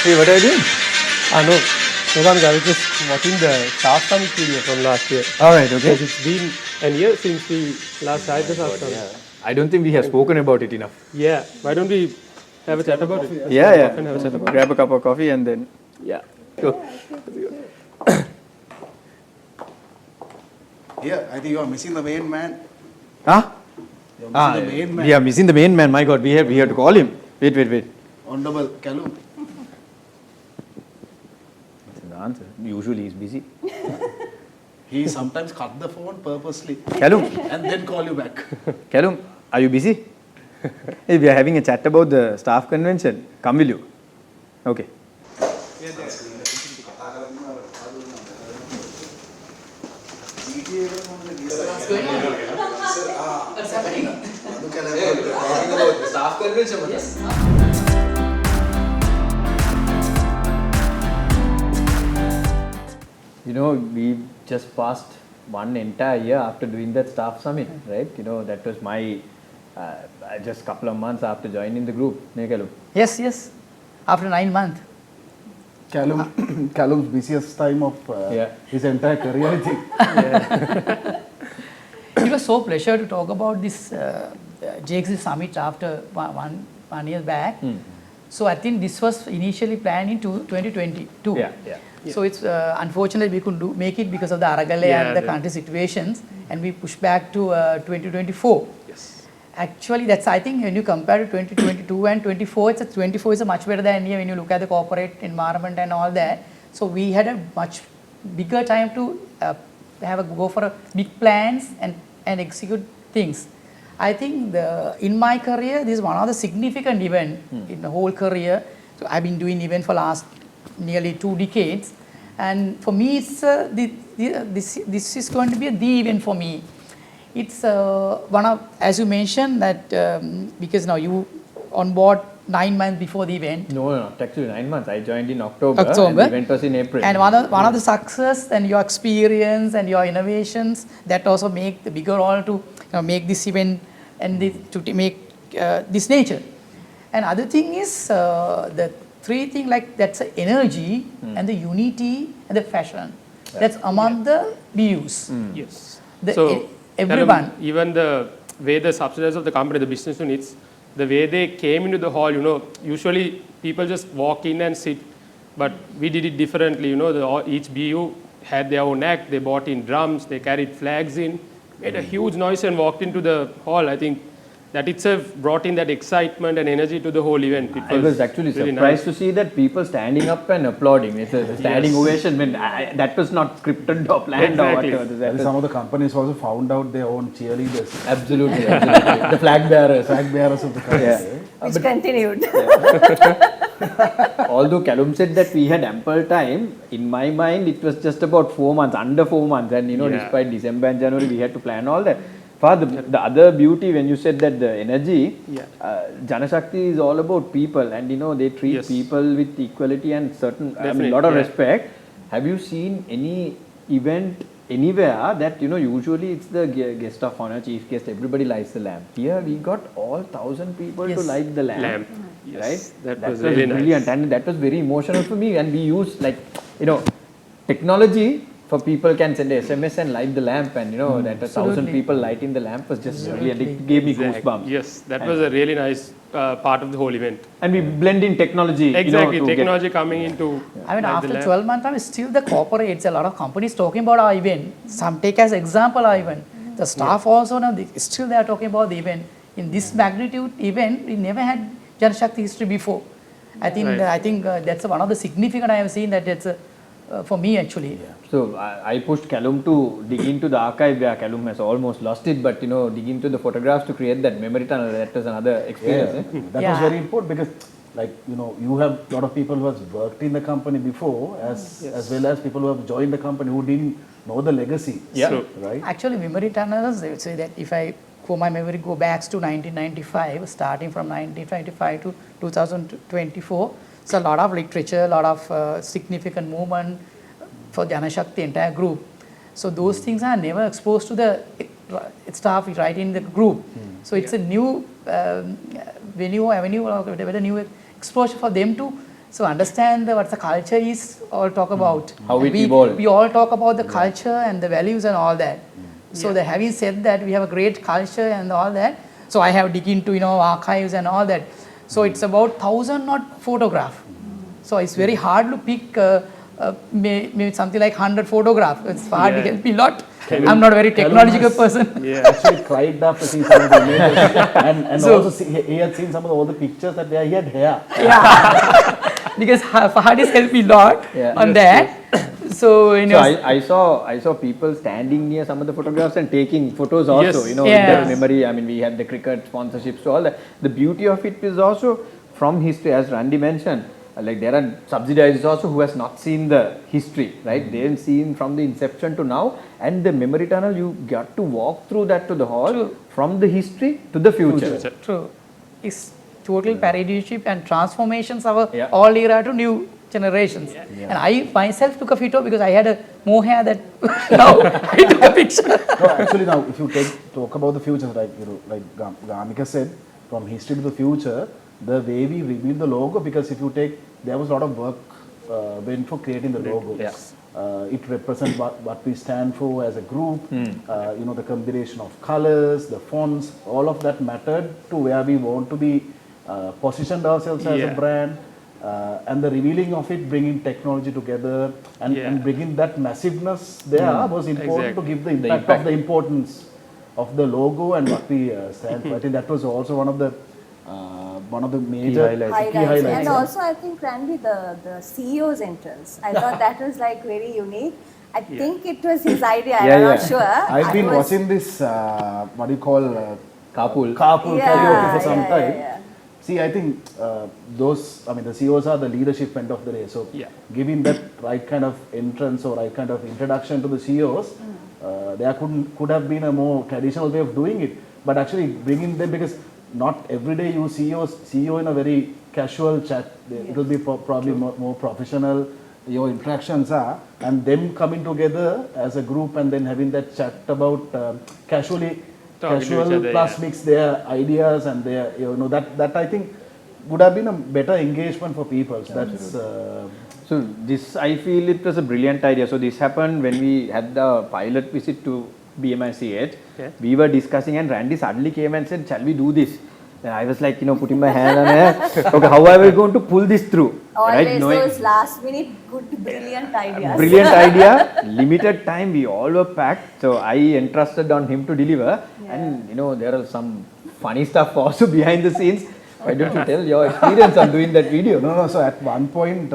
Hey, what are you doing? No. I was just watching the staff summit video from last year. All right, okay. Because it's been a year since we last had the staff summit. I don't think we have spoken about it enough. Yeah. Why don't we have a chat about it? Yeah, yeah. And have a chat about Grab a cup of coffee and then. it. Yeah. Go. Yeah, I think you are missing the main man. Huh? You're missing the main man. We are missing the main man. My God, we have to call him. Wait. Honorable Callum. That's the answer. Usually he's busy. He sometimes cut the phone purposely Callum, and then call you back. Callum, are you busy? Hey, we are having a chat about the staff convention. Come, will you? Okay. You know, we just passed one entire year after doing that staff summit, right? You know, that was my just couple of months after joining the group. Yes. After 9 months. Callum's busiest time of his entire career, I think. It was so pleasure to talk about this JXG summit after one year back. So I think this was initially planned in 2022. Yeah. So it's unfortunately we couldn't make it because of the Aragale and the country situations, and we pushed back to 2024. Yes. Actually, that's, I think when you compare to 2022 and 24, 24 is a much better than when you look at the corporate environment and all that. So we had a much bigger time to go for a big plans and execute things. I think in my career, this is one of the significant event in the whole career. So I've been doing event for last nearly 2 decades, and for me, it's this is going to be the event for me. It's one of, as you mentioned, that because now you on board 9 months before the event. No, actually 9 months. I joined in October. And the event was in April. And one of the success and your experience and your innovations that also make the bigger role to make this event and to make this nature. And other thing is the 3 things, like that's the energy and the unity and the fashion. That's among the BUs. Yes. Everyone. Even the way the subsidiaries of the company, the business units, the way they came into the hall, usually people just walk in and sit, but we did it differently. Each BU had their own act. They brought in drums, they carried flags in, made a huge noise and walked into the hall. I think that itself brought in that excitement and energy to the whole event. I was actually really surprised nice to see that people standing up and applauding. It's a standing ovation. That was not scripted or planned or whatever. Some of the companies also found out their own cheerleaders. Absolutely. The flag bearers. Flag bearers of the country. Which continued. Although Callum said that we had ample time, in my mind it was just about 4 months, under 4 months, and despite December and January we had to plan all that. For the other beauty, when you said that the energy, Janashakthi is all about people, and they treat people with equality and a lot of respect. Have you seen any event anywhere that usually it's the guest of honor, chief guest, everybody lights the lamp? Here we got all 1,000 people to light the lamp. Yes. Right? That was really really brilliant, nice. and that was very emotional for me. And we use technology. For people can send a SMS and light the lamp, and that 1,000 people lighting the lamp was just brilliant. It gave me goosebumps. Yes, that was a really nice part of the whole event. And we blend in technology. Exactly, technology coming into. I mean, after 12 months, I mean, still the corporates, a lot of companies talking about our event. Some take as example our event. The staff also now still they are talking about the event. In this magnitude event, we never had Janashakthi history before. I think that's one of the significant I have seen that it's for me actually. So I pushed Callum to dig into the archive where Callum has almost lost it, but dig into the photographs to create that memory tunnel. That was another experience. That was very important because, you have a lot of people who have worked in the company before, as well as people who have joined the company who didn't know the legacy. Yeah. Right. Actually, memory tunnels, they would say that if I my memory go back to 1995, starting from 1995 to 2024. So a lot of literature, a lot of significant movement for Janashakthi entire group. So those things are never exposed to the staff right in the group. So it's a new avenue or a new exposure for them to So understand what the culture is all talk about. How it we, evolved. We all talk about the culture and the values and all that. So the having said that, we have a great culture and all that. So I have dig into archives and all that. So it's about 1,000 not photograph. So it's very hard to pick maybe something like 100 photograph. It's hard to help me a lot. I'm not a very technological person. Yeah, actually cried after seeing some of the images, and so, also he had seen some of all the pictures that he had hair. Yeah, because Fahad has helped me a lot on that. So I saw people standing near some of the photographs and taking photos also. With that memory. I mean, we had the cricket sponsorships, so all that. The beauty of it is also from history, as Randy mentioned. Like there are subsidiaries also who has not seen the history, right? They have seen from the inception to now, and the memory tunnel, you got to walk through that to the hall, from the history to the future. True. It's total paradigm and transformations of all era to new generations. And I myself took a photo because I had more hair that now I took a picture. No, actually now if you talk about the future, like Gamika said, from history to the future, the way we revealed the logo, because if you take, there was a lot of work went for creating the logo. It represents what we stand for as a group, the combination of colors, the fonts, all of that mattered to where we want to be positioned ourselves as a brand. And the revealing of it, bringing technology together and bringing that massiveness there was important to give the impact of the importance of the logo and what we stand for. I think that was also one of the major key highlights. And also I think, Randy, the CEO's entrance, I thought that was like very unique. I think it was his idea, I'm not sure. I've been watching this, what do you call, carpool karaoke for some time. See, I think the CEOs are the leadership end of the day. So giving that right kind of entrance or right kind of introduction to the CEOs, there could have been a more traditional way of doing it. But actually bringing them, because not every day you see your CEO in a very casual chat. It will be probably more professional. Your interactions are, and them coming together as a group and then having that chat about casual plus mix their ideas and their that I think would have been a better engagement for people. So that's so this, I feel it was a brilliant idea. So this happened when we had the pilot visit to BMICH. We were discussing and Randy suddenly came and said, shall we do this? And I was like, putting my hand on it. Okay, how are we going to pull this through? Always those last minute good, brilliant ideas. Brilliant idea, limited time, we all were packed. So I entrusted on him to deliver. And there are some funny stuff also behind the scenes. Why don't you tell your experience on doing that video? No, so at one point,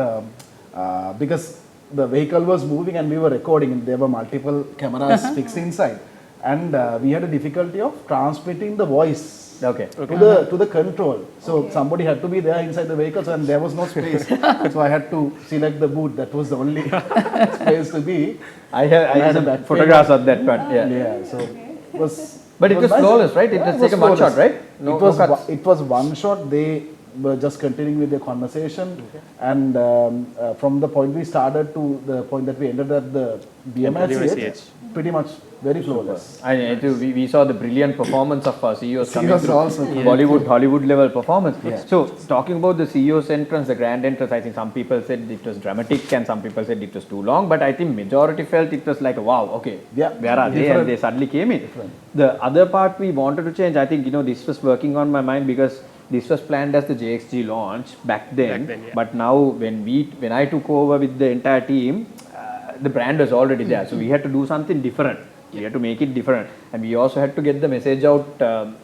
because the vehicle was moving and we were recording, and there were multiple cameras fixed inside, and we had a difficulty of transmitting the voice to the control. So somebody had to be there inside the vehicle, and there was no space. So I had to select the booth. That was the only space to be. I had photographs of that part. So it was. But it was flawless, right? It was taken one shot, right? It was one shot. They were just continuing with their conversation, and from the point we started to the point that we ended at the BMICH, pretty much very flawless. We saw the brilliant performance of our CEOs coming through. Also Hollywood level performance. So talking about the CEO's entrance, the grand entrance, I think some people said it was dramatic and some people said it was too long, but I think majority felt it was like, wow, okay, where are they? And they suddenly came in. The other part we wanted to change, I think, this was working on my mind because this was planned as the JXG launch back then, but now when I took over with the entire team, the brand was already there, so we had to do something different. We had to make it different, and we also had to get the message out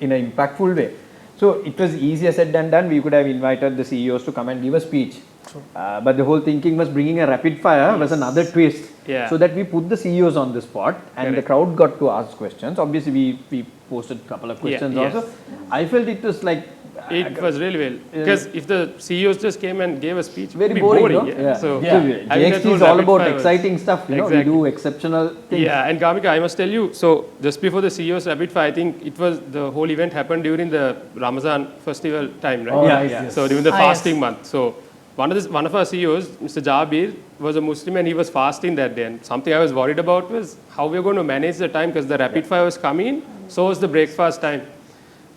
in an impactful way. So it was easier said than done. We could have invited the CEOs to come and give a speech, but the whole thinking was bringing a rapid fire was another twist, so that we put the CEOs on the spot and the crowd got to ask questions. Obviously, we posted a couple of questions also. I felt it was like it was really well, because if the CEOs just came and gave a speech, very it would be boring. So JXG is all about exciting stuff. We do exceptional things. And Gamika, I must tell you, so just before the CEOs rapid fire, I think it was the whole event happened during the Ramazan festival time, right? So during the fasting month. So one of our CEOs, Mr. Jabir, was a Muslim and he was fasting that day. And something I was worried about was how we were going to manage the time, because the rapid fire was coming in, so was the breakfast time.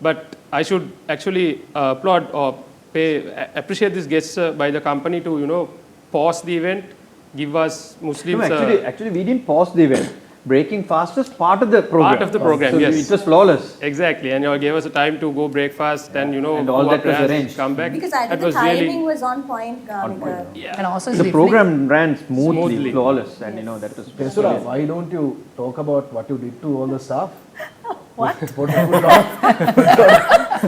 But I should actually applaud or appreciate this gesture by the company to, pause the event, give us Muslims. No, actually, we didn't pause the event. Breaking fast was part of the program. Part of the program, so yes. It was flawless. Exactly, and you gave us a time to go breakfast and, And all that was arranged. come back. Because I think the timing was on point. Yeah. And also The program ran smoothly, flawless, and that was. Pesura, why don't you talk about what you did to all the staff? What? What a lot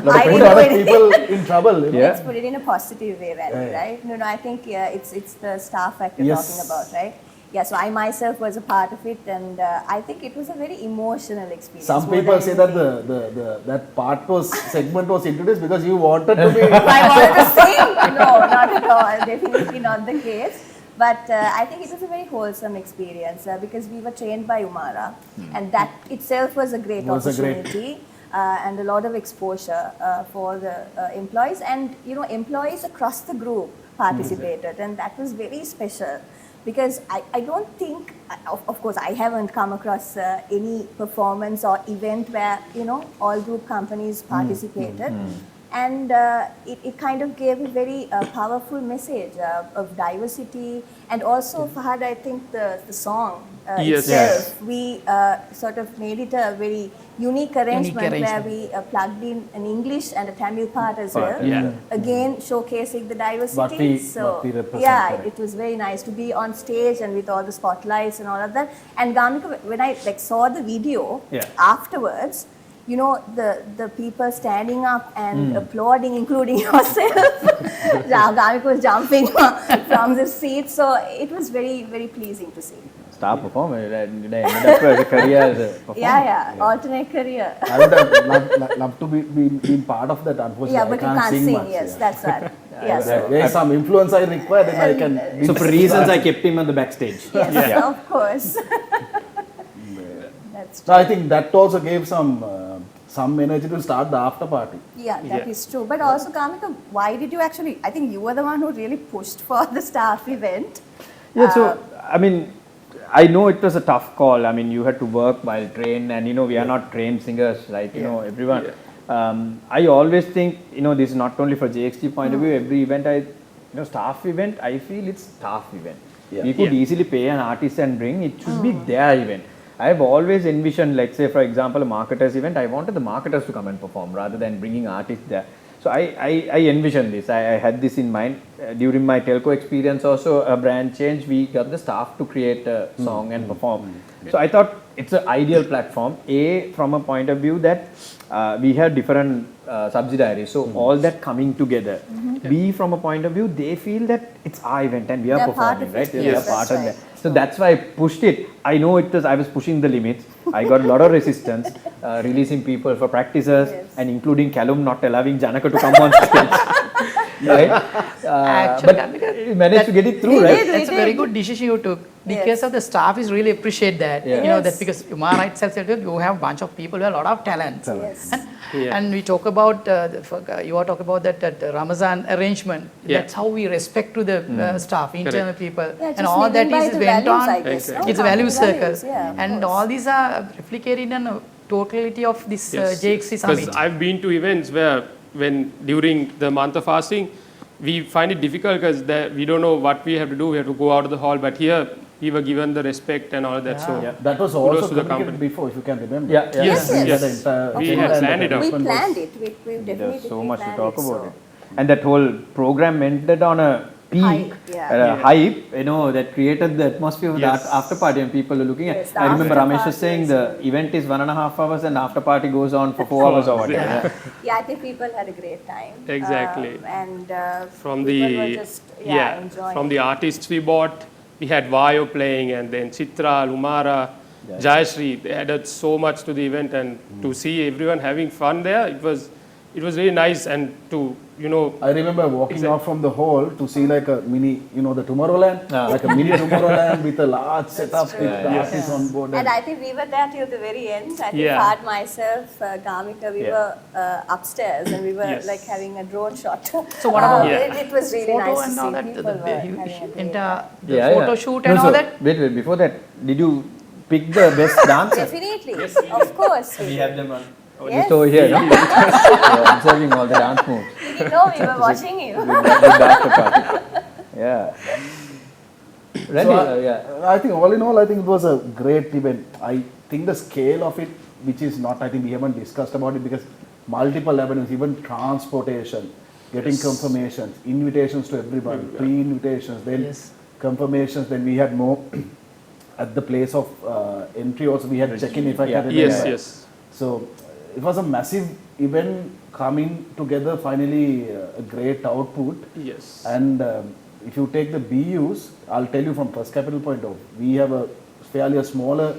I of didn't do other anything. people in trouble. You know? Let's put it in a positive way, Randy, right? No, I think it's the staff factor Yes. talking about, right? Yeah, so I myself was a part of it, and I think it was a very emotional experience. Some more people than say that anything. that segment was introduced because you wanted to be. I wanted to sing. No, not at all. Definitely not the case. But I think it was a very wholesome experience because we were trained by Umara, and that itself was a great opportunity and a lot of exposure for the employees. And employees across the group participated, and that was very special. Because I don't think, of course, I haven't come across any performance or event where, all group companies participated. And it kind of gave a very powerful message of diversity. And also, Fahad, I think the song itself, we sort of made it a very unique arrangement where we plugged in an English and a Tamil part as well. Yeah. Again, showcasing the diversity. What we represent, yeah, correct. it was very nice to be on stage and with all the spotlights and all of that. And Gamika, when I saw the video afterwards, the people standing up and applauding, including yourself. Gamika was jumping from the seat, so it was very, very pleasing to see. Star performer. Did I end up as a career as a performer? Yeah, alternate career. I would have loved to be part of that. Unfortunately, Yeah, but I you can't sing. much, Yes, that's right. Yes. There is some influence I require, then I can. So for reasons, I kept him on the backstage. Yes, of course. That's So I think that also gave some energy to start the after party. Yeah, that is true. But also, Kamika, why did you actually, I think you were the one who really pushed for the staff event. Yeah, so, I mean, I know it was a tough call. I mean, you had to work while trained, and we are not trained singers, right? Everyone. I always think, this is not only for JXG point of view, every event, staff event, I feel it's staff event. Yeah. We could easily pay an artist and bring, it should be their event. I have always envisioned, let's say, for example, a marketers event, I wanted the marketers to come and perform rather than bringing artists there. So I envisioned this. I had this in mind. During my telco experience also, a brand change, we got the staff to create a song and perform. So I thought it's an ideal platform. A, from a point of view that we have different subsidiaries. So all that coming together. B, from a point of view, they feel that it's our event and we are performing, right? Yes, We are part of that. So that's why I pushed it. I know I was pushing the limits. I got a lot of resistance, releasing people for practices and including Callum not allowing Janaka to come on stage. Right? But we managed to get it through, right? That's a very good decision you took. Because of the staff is really appreciate that. That because Umara itself said you have a bunch of people who have a lot of talent. And we talk about you are talking about that Ramazan arrangement. That's how we respect to the staff, internal people, and all that is went on. It's a value circle, and all these are replicated in a totality of this JXC summit. Because I've been to events where when during the month of fasting, we find it difficult because we don't know what we have to do. We have to go out of the hall, but here we were given the respect and all that. So That was kudos also to the communicated company. before, if you can remember. Yes. We had planned it out. We planned it. We definitely There's so much to planned talk it, about so. it. And that whole program ended on a peak, hype, that created the atmosphere of the after party and people are looking at. I remember Ramesh was saying the event is 1.5 hours and after party goes on for 4 hours or whatever. Yeah, I think people had a great time. Exactly. And From people were the just enjoying. from the artists we bought, we had Vayo playing, and then Chitra, Lumara, Jayashri. They added so much to the event, and to see everyone having fun there, it was really nice. And to I remember walking off from the hall to see like a mini, the Tomorrowland, like a mini Tomorrowland with a large setup with the artists on board. And I think we were there till the very end. I think Fahad, myself, Gamika, we were upstairs and we were like having a drone shot. So what about it was really photo nice to and see all that, people the were having a great the photo shoot and all that? Wait, before that, did you pick the best dancer? Definitely, of course. We have them on. Just over here, no? Observing all the dance moves. We didn't know we were watching you. The after party. Yeah. Randy, I think all in all, I think it was a great event. I think the scale of it, which is not, I think we haven't discussed about it because multiple avenues, even transportation, getting confirmations, invitations to everyone, pre-invitations, then confirmations, then we had more at the place of entry also, we had check-in if I can remember. Yes. So it was a massive event coming together, finally a great output. Yes. And if you take the BUs, I'll tell you from First Capital point of view, we have a fairly smaller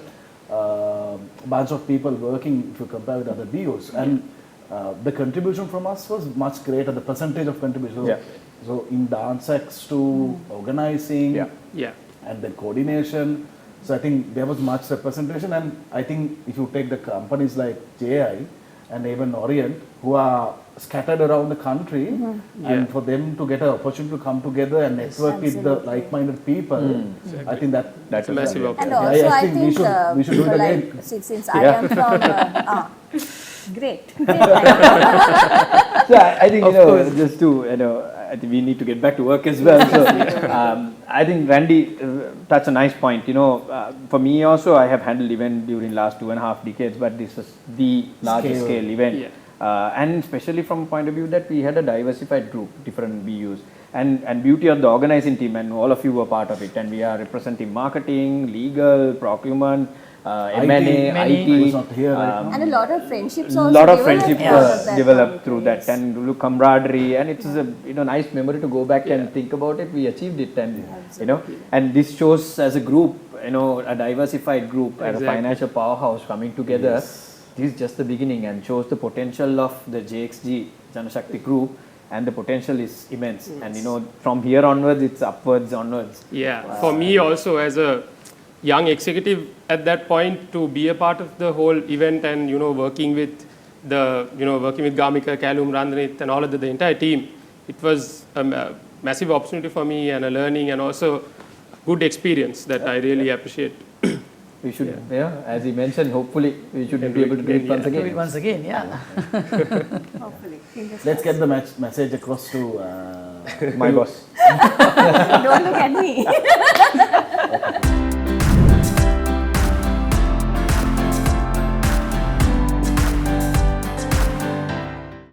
bunch of people working if you compare with other BUs. And the contribution from us was much greater, the percentage of contribution. So in dance acts to organizing and the coordination. So I think there was much representation, and I think if you take the companies like JI and even Orient, who are scattered around the country, and for them to get an opportunity to come together and network with the like-minded people, I think that's a massive opportunity. And also, I think we should do it again. like, since I am from great. So I think just to I think we need to get back to work as well. So I think Randy touched a nice point. For me also, I have handled event during last 2.5 decades, but this was the largest scale event, and especially from point of view that we had a diversified group, different BUs, and beauty of the organizing team, and all of you were part of it, and we are representing marketing, legal, procurement. M&A, IT, and a lot of friendships also. A lot of friendships developed through that, and camaraderie, and it's a nice memory to go back and think about it. We achieved it, and and this shows as a group, a diversified group, as a financial powerhouse coming together. This is just the beginning, and shows the potential of the JXG Janashakthi Group, and the potential is immense. And from here onwards, it's upwards onwards. For me also, as a young executive at that point, to be a part of the whole event and working with Gamika, Kalum, Randhanit and all of the entire team, it was a massive opportunity for me and a learning and also good experience that I really appreciate. We should, as he mentioned, hopefully we should be able to do it once again. Once again, Hopefully. Let's get the message across to my boss. Don't look at me.